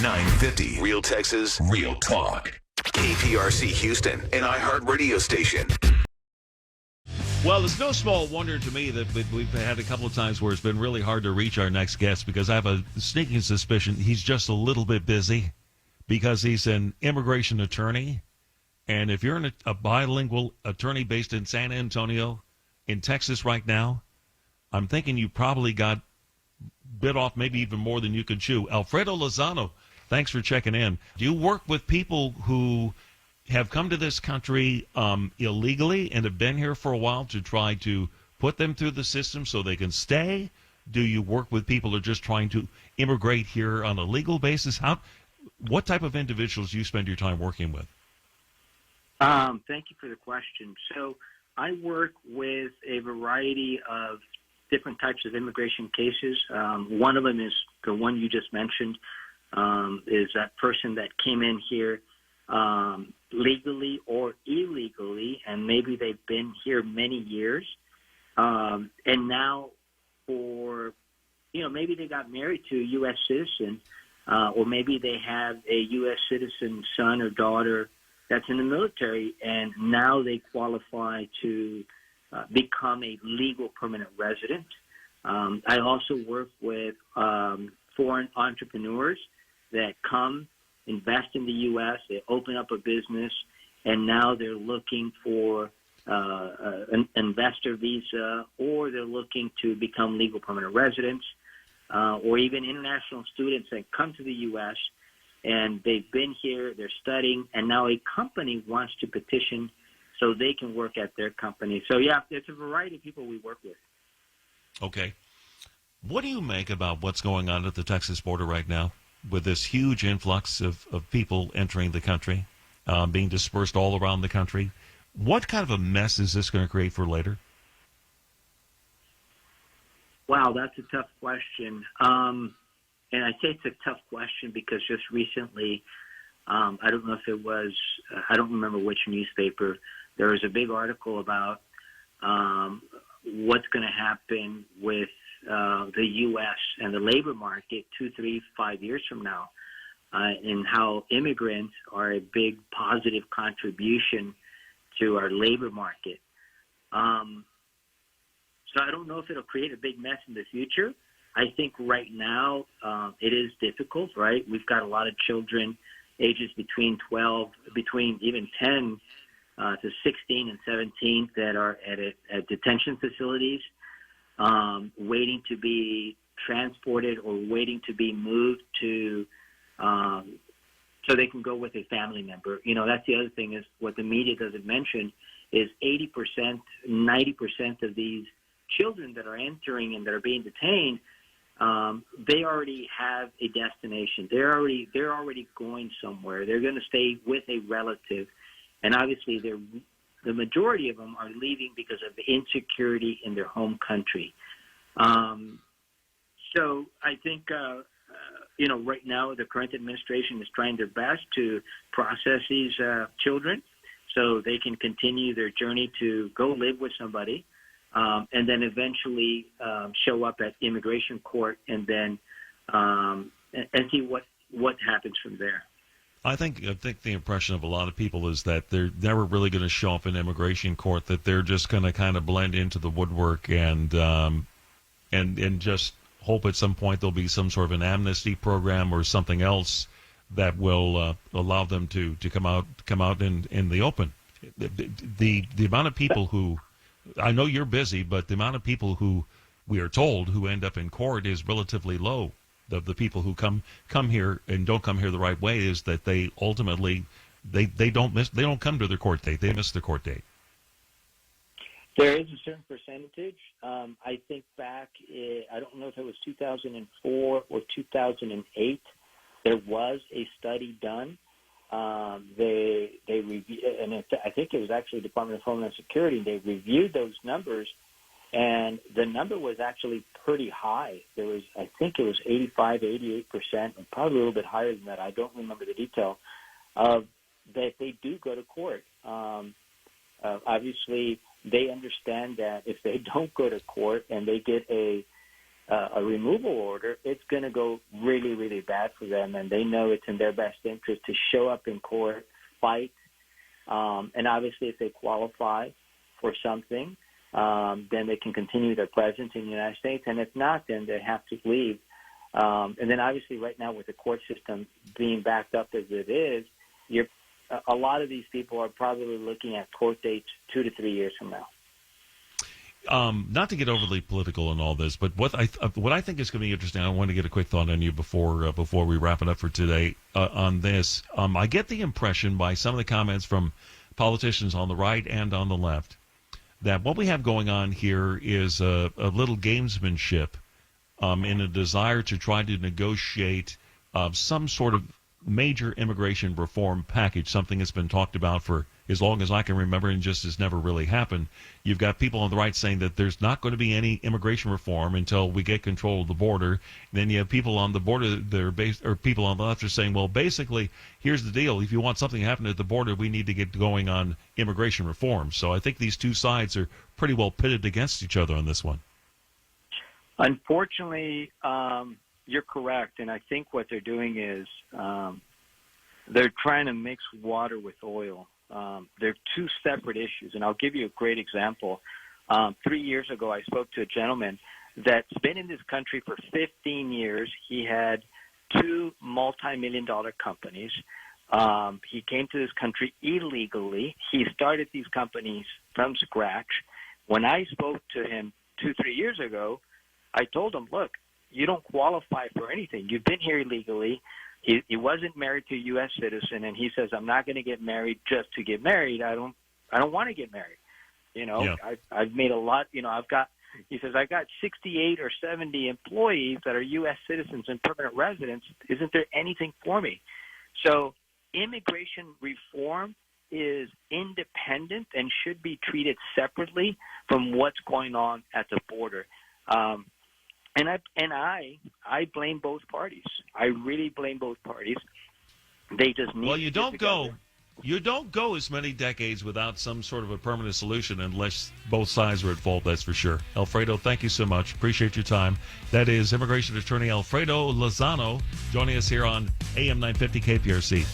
950. Real Texas, Real Talk. KPRC Houston, an iHeart radio station. Well, it's no small wonder to me that we've had a couple of times where it's been really hard to reach our next guest, because I have a sneaking suspicion he's just a little bit busy because he's an immigration attorney. And if you're a bilingual attorney based in San Antonio, in Texas right now, I'm thinking you probably got bit off maybe even more than you could chew. Alfredo Lozano, thanks for checking in. Do you work with people who have come to this country illegally and have been here for a while to try to put them through the system so they can stay? Do you work with people who are just trying to immigrate here on a legal basis? What type of individuals do you spend your time working with? Thank you for the question. So I work with a variety of different types of immigration cases. One of them is the one you just mentioned, is that person that came in here legally or illegally, and maybe they've been here many years, and now maybe they got married to a U.S. citizen, or maybe they have a U.S. citizen son or daughter that's in the military, and now they qualify to become a legal permanent resident. I also work with foreign entrepreneurs that come, invest in the U.S., they open up a business, and now they're looking for an investor visa, or they're looking to become legal permanent residents, or even international students that come to the U.S., and they've been here, they're studying, and now a company wants to petition so they can work at their company. So, yeah, it's a variety of people we work with. Okay. What do you make about what's going on at the Texas border right now with this huge influx of people entering the country, being dispersed all around the country? What kind of a mess is this going to create for later? Wow, that's a tough question. And I say it's a tough question because just recently, I don't know if it was, I don't remember which newspaper, there was a big article about what's going to happen with the U.S. and the labor market 2, 3, 5 years from now, and how immigrants are a big positive contribution to our labor market. So I don't know if it'll create a big mess in the future. I think right now it is difficult, right? We've got a lot of children ages between even 10 to 16 and 17 that are at detention facilities, waiting to be transported or waiting to be moved to so they can go with a family member. You know, that's the other thing, is what the media doesn't mention is 80%, 90% of these children that are entering and that are being detained, they already have a destination. They're already going somewhere. They're going to stay with a relative, and obviously the majority of them are leaving because of insecurity in their home country. So I think right now the current administration is trying their best to process these children so they can continue their journey to go live with somebody. And then eventually show up at immigration court, and then and see what happens from there. I think the impression of a lot of people is that they're never really going to show up in immigration court, that they're just going to kind of blend into the woodwork and just hope at some point there'll be some sort of an amnesty program or something else that will allow them to come out in the open. The amount of people who, I know you're busy, but the amount of people who we are told who end up in court is relatively low. The people who come here and don't come here the right way is that they ultimately they don't come to their court date. They miss the court date. There is a certain percentage. I think back, I don't know if it was 2004 or 2008, there was a study done. They reviewed, and I think it was actually Department of Homeland Security. They reviewed those numbers, and the number was actually pretty high. There was, I think it was 85, 88%, and probably a little bit higher than that. I don't remember the detail of that they do go to court. Obviously, they understand that if they don't go to court and they get a a removal order, it's going to go really, really bad for them, and they know it's in their best interest to show up in court, fight, and obviously if they qualify for something, then they can continue their presence in the United States, and if not, then they have to leave. And then obviously right now with the court system being backed up as it is, a lot of these people are probably looking at court dates 2 to 3 years from now. Not to get overly political in all this, but what I think is going to be interesting, I want to get a quick thought on you before we wrap it up for today on this. I get the impression by some of the comments from politicians on the right and on the left that what we have going on here is a little gamesmanship in a desire to try to negotiate some sort of major immigration reform package, something that's been talked about for as long as I can remember and just has never really happened. You've got people on the right saying that there's not going to be any immigration reform until we get control of the border. Then you have people on the border that are or people on the left are saying, well, basically, here's the deal. If you want something to happen at the border, we need to get going on immigration reform. So I think these two sides are pretty well pitted against each other on this one. Unfortunately, you're correct, and I think what they're doing is they're trying to mix water with oil. They're two separate issues, and I'll give you a great example. 3 years ago, I spoke to a gentleman that's been in this country for 15 years. He had 2 multi-million-dollar companies. He came to this country illegally. He started these companies from scratch. When I spoke to him 2-3 years ago, I told him, look, you don't qualify for anything. You've been here illegally. He wasn't married to a U.S. citizen, and he says, I'm not going to get married just to get married. I don't want to get married. You know, yeah. I've made a lot. You know, he says, I've got 68 or 70 employees that are U.S. citizens and permanent residents. Isn't there anything for me? So immigration reform is independent and should be treated separately from what's going on at the border. And I blame both parties. I really blame both parties. They just need. Well, you don't go as many decades without some sort of a permanent solution unless both sides are at fault. That's for sure. Alfredo, thank you so much. Appreciate your time. That is immigration attorney Alfredo Lozano joining us here on AM 950 KPRC.